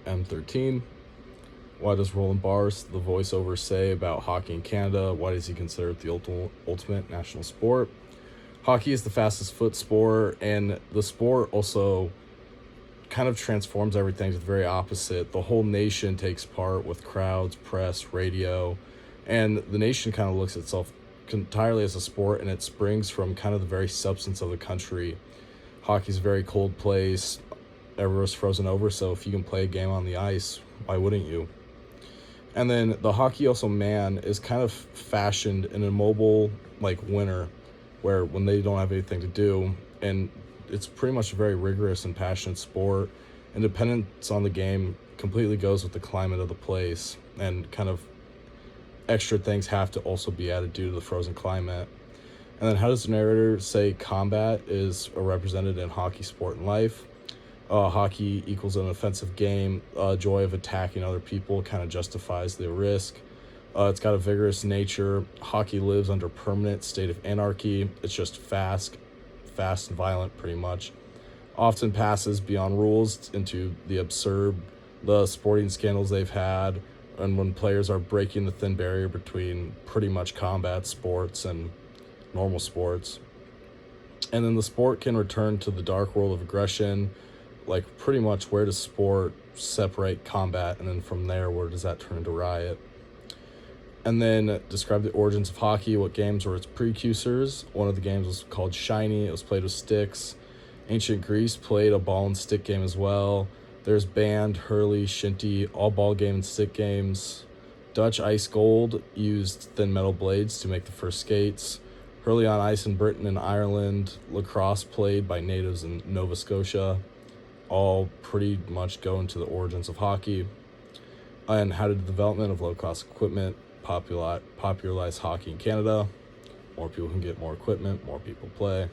M13. Why does Roland Barthes, the voiceover, say about hockey in Canada? Why does he consider it the ultimate national sport? Hockey is the fastest foot sport, and the sport also kind of transforms everything to the very opposite. The whole nation takes part with crowds, press, radio, and the nation kind of looks at itself entirely as a sport, and it springs from kind of the very substance of the country. Hockey's a very cold place. Everyone's frozen over, so if you can play a game on the ice, why wouldn't you? And then the hockey also man is kind of fashioned in a mobile like winter, where when they don't have anything to do, and it's pretty much a very rigorous and passionate sport. Independence on the game completely goes with the climate of the place, and kind of extra things have to also be added due to the frozen climate. And then how does the narrator say combat is represented in hockey, sport, and life? Hockey equals an offensive game. Joy of attacking other people kind of justifies the risk. It's got a vigorous nature. Hockey lives under permanent state of anarchy. It's just fast and violent pretty much. Often passes beyond rules into the absurd, the sporting scandals they've had, and when players are breaking the thin barrier between pretty much combat sports and normal sports. And then the sport can return to the dark world of aggression, like pretty much where does sport separate combat, and then from there, where does that turn into riot? And then describe the origins of hockey, what games were its precursors. One of the games was called Shiny. It was played with sticks. Ancient Greece played a ball and stick game as well. There's band, hurley, shinty, all ball game and stick games. Dutch ice gold used thin metal blades to make the first skates. Hurley on ice in Britain and Ireland. Lacrosse played by natives in Nova Scotia. All pretty much go into the origins of hockey. And how did the development of low-cost equipment popularize hockey in Canada? More people can get more equipment, more people play.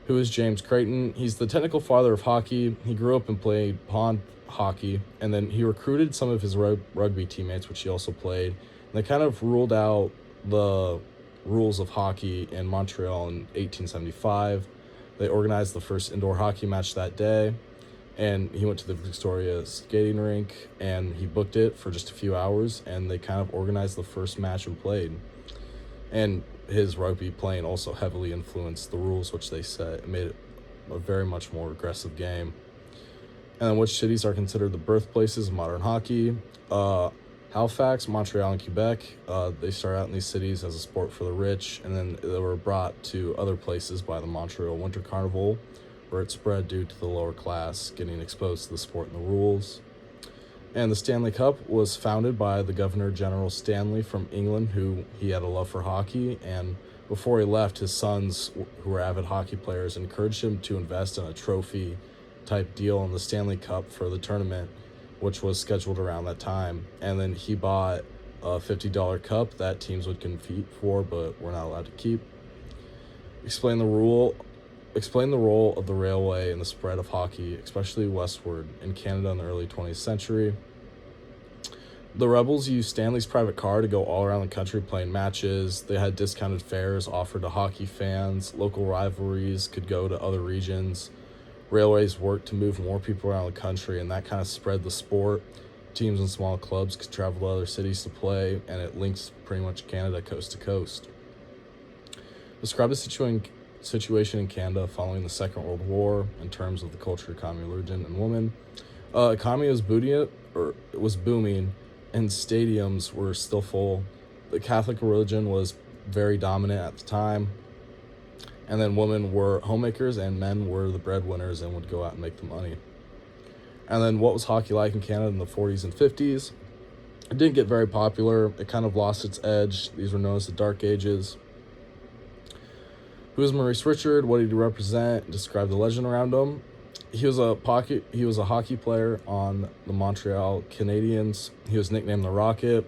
Who is James Creighton? He's the technical father of hockey. He grew up and played pond hockey, and then he recruited some of his rugby teammates, which he also played. And they kind of ruled out the rules of hockey in Montreal in 1875. They organized the first indoor hockey match that day, and he went to the Victoria skating rink, and he booked it for just a few hours, and they kind of organized the first match and played. And his rugby playing also heavily influenced the rules which they set. It made it a very much more aggressive game. And then which cities are considered the birthplaces of modern hockey? Halifax, Montreal, and Quebec. They started out in these cities as a sport for the rich, and then they were brought to other places by the Montreal Winter Carnival, where it spread due to the lower class getting exposed to the sport and the rules. And the Stanley Cup was founded by the Governor General Stanley from England, who he had a love for hockey, and before he left, his sons, who were avid hockey players, encouraged him to invest in a trophy type deal in the Stanley Cup for the tournament, which was scheduled around that time. And then he bought a $50 cup that teams would compete for but were not allowed to keep. Explain the role of the railway in the spread of hockey, especially westward in Canada in the early 20th century. The Rebels used Stanley's private car to go all around the country playing matches. They had discounted fares offered to hockey fans. Local rivalries could go to other regions. Railways worked to move more people around the country, and that kind of spread the sport. Teams and small clubs could travel to other cities to play, and it links pretty much Canada coast to coast. Describe the situation in Canada following the Second World War in terms of the culture, economy, religion, and women. Economy was booming, and stadiums were still full. The Catholic religion was very dominant at the time, and then women were homemakers and men were the breadwinners and would go out and make the money. And then what was hockey like in Canada in the 40s and 50s? It didn't get very popular. It kind of lost its edge. These were known as the Dark Ages. Who is Maurice Richard? What did he represent? Describe the legend around him. He was a hockey player on the Montreal Canadiens. He was nicknamed the Rocket.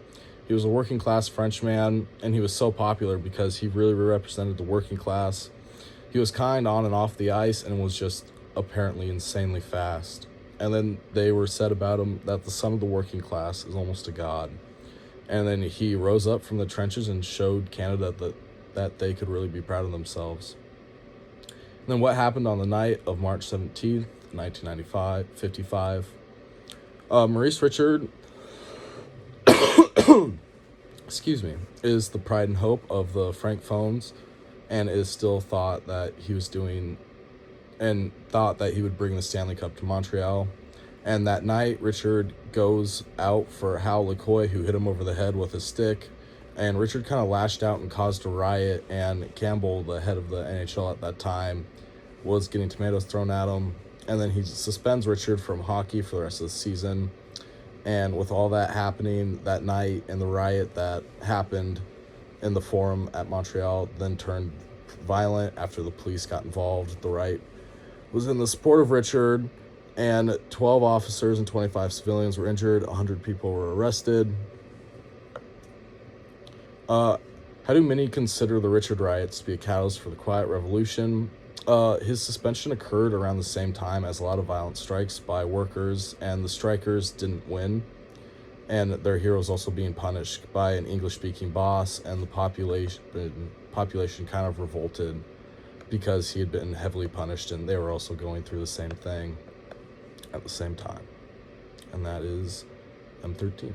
He was a working class Frenchman, and he was so popular because he really represented the working class. He was kind on and off the ice and was just apparently insanely fast. And then they were said about him that the son of the working class is almost a god. And then he rose up from the trenches and showed Canada that they could really be proud of themselves. And then what happened on the night of March 17th, 1955? Maurice Richard, excuse me, is the pride and hope of the Francophones, and is still thought that he was doing, and thought that he would bring the Stanley Cup to Montreal. And that night, Richard goes out for Hal LaCoy, who hit him over the head with a stick. And Richard kind of lashed out and caused a riot. And Campbell, the head of the NHL at that time, was getting tomatoes thrown at him. And then he suspends Richard from hockey for the rest of the season. And with all that happening that night and the riot that happened in the Forum at Montreal, then turned violent after the police got involved. The riot was in the support of Richard, and 12 officers and 25 civilians were injured. 100 people were arrested. How do many consider the Richard riots to be a catalyst for the Quiet Revolution? His suspension occurred around the same time as a lot of violent strikes by workers, and the strikers didn't win. And their heroes also being punished by an English-speaking boss, and the population kind of revolted because he had been heavily punished, and they were also going through the same thing at the same time. And that is M13.